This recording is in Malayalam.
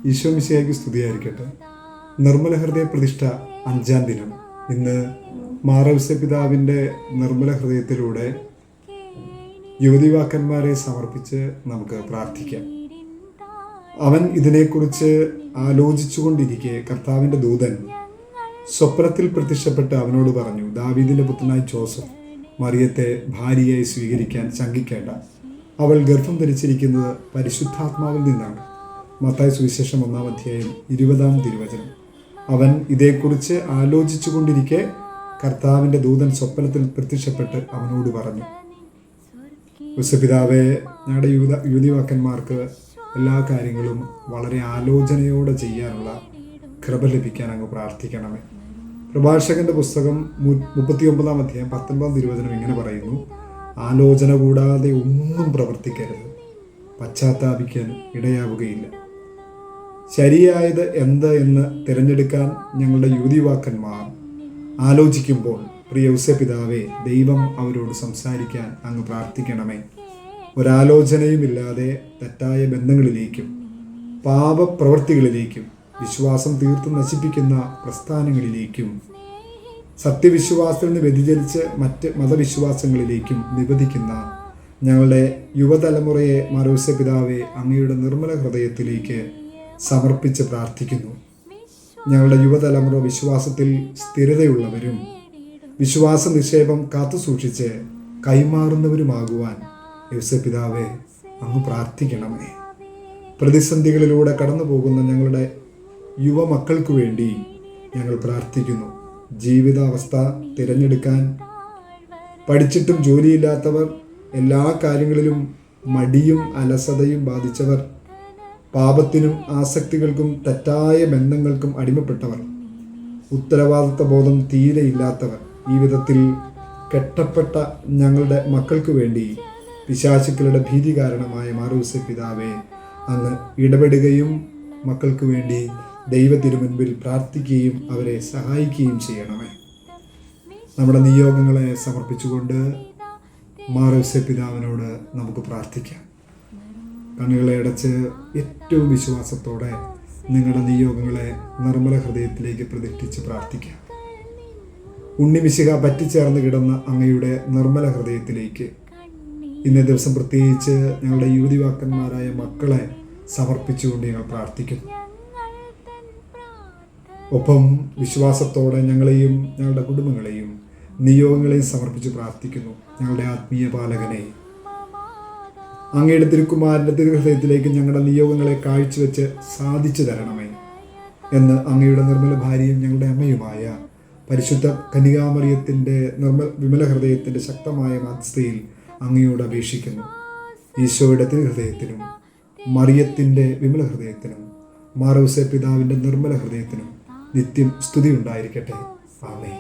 ഈശോ മിശിഹായ്ക്ക് സ്തുതിയായിരിക്കട്ടെ. നിർമ്മല ഹൃദയ പ്രതിഷ്ഠ 5-ാം ദിനം. ഇന്ന് മാറവിസ പിതാവിൻ്റെ നിർമ്മല ഹൃദയത്തിലൂടെ യുവതിവാക്കന്മാരെ സമർപ്പിച്ച് നമുക്ക് പ്രാർത്ഥിക്കാം. അവൻ ഇതിനെക്കുറിച്ച് ആലോചിച്ചുകൊണ്ടിരിക്കെ കർത്താവിൻ്റെ ദൂതൻ സ്വപ്നത്തിൽ പ്രത്യക്ഷപ്പെട്ട് അവനോട് പറഞ്ഞു, ദാവീദിൻ്റെ പുത്രനായ ജോസഫ് മറിയത്തെ ഭാര്യയായി സ്വീകരിക്കാൻ ശങ്കിക്കേണ്ട. അവൾ ഗർഭം ധരിച്ചിരിക്കുന്നത് പരിശുദ്ധാത്മാവിൽ നിന്നാണ്. മത്തായി സുവിശേഷം 1-ാം അധ്യായം 20-ാം തിരുവചനം. അവൻ ഇതേക്കുറിച്ച് ആലോചിച്ചു കൊണ്ടിരിക്കെ കർത്താവിൻ്റെ ദൂതൻ സ്വപ്നത്തിൽ പ്രത്യക്ഷപ്പെട്ട് അവനോട് പറഞ്ഞു. യേശുപിതാവേ, ഞങ്ങളുടെ യുവതിവാക്കന്മാർക്ക് എല്ലാ കാര്യങ്ങളും വളരെ ആലോചനയോടെ ചെയ്യാനുള്ള കൃപ ലഭിക്കാൻ അങ്ങ് പ്രാർത്ഥിക്കണമേ. പ്രഭാഷകന്റെ പുസ്തകം 39-ാം അധ്യായം 19-ാം തിരുവചനം ഇങ്ങനെ പറയുന്നു, ആലോചന കൂടാതെ ഒന്നും പ്രവർത്തിക്കരുത്, പശ്ചാത്താപിക്കാൻ ഇടയാവുകയില്ല. ശരിയായത് എന്ത് എന്ന് തിരഞ്ഞെടുക്കാൻ ഞങ്ങളുടെ യുവതിവാക്കന്മാർ ആലോചിക്കുമ്പോൾ പ്രിയ ഔസേപിതാവേ, ദൈവം അവരോട് സംസാരിക്കാൻ അങ്ങ് പ്രാർത്ഥിക്കണമേ. ഒരാലോചനയുമില്ലാതെ തെറ്റായ ബന്ധങ്ങളിലേക്കും പാപപ്രവൃത്തികളിലേക്കും വിശ്വാസം തീർത്തും നശിപ്പിക്കുന്ന പ്രസ്ഥാനങ്ങളിലേക്കും സത്യവിശ്വാസത്തിൽ നിന്ന് വ്യതിചലിച്ച് മറ്റ് മതവിശ്വാസങ്ങളിലേക്കും നിബന്ധിക്കുന്ന ഞങ്ങളുടെ യുവതലമുറയെ മാറവിസ പിതാവെ അങ്ങയുടെ നിർമ്മല ഹൃദയത്തിലേക്ക് സമർപ്പിച്ച് പ്രാർത്ഥിക്കുന്നു. ഞങ്ങളുടെ യുവതലമുറ വിശ്വാസത്തിൽ സ്ഥിരതയുള്ളവരും വിശ്വാസ നിക്ഷേപം കാത്തുസൂക്ഷിച്ച് കൈമാറുന്നവരുമാകുവാൻ യേശുപിതാവേ അങ്ങ് പ്രാർത്ഥിക്കണമേ. പ്രതിസന്ധികളിലൂടെ കടന്നു പോകുന്ന ഞങ്ങളുടെ യുവമക്കൾക്ക് വേണ്ടി ഞങ്ങൾ പ്രാർത്ഥിക്കുന്നു. ജീവിതാവസ്ഥ തിരഞ്ഞെടുക്കാൻ പഠിച്ചിട്ടും ജോലിയില്ലാത്തവർ, എല്ലാ കാര്യങ്ങളിലും മടിയും അലസതയും ബാധിച്ചവർ, പാപത്തിനും ആസക്തികൾക്കും തെറ്റായ ബന്ധങ്ങൾക്കും അടിമപ്പെട്ടവർ, ഉത്തരവാദിത്വ ബോധം തീരെ ഇല്ലാത്തവർ, ഈ വിധത്തിൽ കെട്ടപ്പെട്ട ഞങ്ങളുടെ മക്കൾക്ക് വേണ്ടി പിശാചുക്കളുടെ ഭീതി കാരണമായ മാറവിസ പിതാവേ അങ്ങ് ഇടപെടുകയും മക്കൾക്ക് വേണ്ടി ദൈവത്തിരുമുൻപിൽ പ്രാർത്ഥിക്കുകയും അവരെ സഹായിക്കുകയും ചെയ്യണമേ. നമ്മുടെ നിയോഗങ്ങളെ സമർപ്പിച്ചുകൊണ്ട് മാറവിസ പിതാവിനോട് നമുക്ക് പ്രാർത്ഥിക്കാം. കണ്ണുകളെ അടച്ച് ഏറ്റവും വിശ്വാസത്തോടെ നിങ്ങളുടെ നിയോഗങ്ങളെ നിർമ്മല ഹൃദയത്തിലേക്ക് പ്രതിഷ്ഠിച്ച് പ്രാർത്ഥിക്കാം. ഉണ്ണിമിശിഹ പറ്റിച്ചേർന്ന് കിടന്ന അങ്ങയുടെ നിർമ്മല ഹൃദയത്തിലേക്ക് ഇന്നേ ദിവസം പ്രത്യേകിച്ച് ഞങ്ങളുടെ യുവതിവാക്കന്മാരായ മക്കളെ സമർപ്പിച്ചുകൊണ്ട് ഞങ്ങൾ പ്രാർത്ഥിക്കുന്നു. ഒപ്പം വിശ്വാസത്തോടെ ഞങ്ങളെയും ഞങ്ങളുടെ കുടുംബങ്ങളെയും നിയോഗങ്ങളെയും സമർപ്പിച്ച് പ്രാർത്ഥിക്കുന്നു. ഞങ്ങളുടെ ആത്മീയ പാലകനെ, അങ്ങയുടെ തിരുക്കുമാരൻ്റെ തിരുഹൃദയത്തിലേക്ക് ഞങ്ങളുടെ നിയോഗങ്ങളെ കാഴ്ചവെച്ച് സാധിച്ചു തരണമേ എന്ന് അങ്ങയുടെ നിർമ്മല ഭാര്യയും ഞങ്ങളുടെ അമ്മയുമായ പരിശുദ്ധ കന്യകാമറിയത്തിൻ്റെ വിമല ഹൃദയത്തിൻ്റെ ശക്തമായ മധ്യസ്ഥയിൽ അങ്ങയോട് അപേക്ഷിക്കുന്നു. ഈശോയുടെ തിരുഹൃദയത്തിനും മറിയത്തിൻ്റെ വിമല ഹൃദയത്തിനും മാറവിസ പിതാവിൻ്റെ നിർമ്മല ഹൃദയത്തിനും നിത്യം സ്തുതി ഉണ്ടായിരിക്കട്ടെ. ആമേൻ.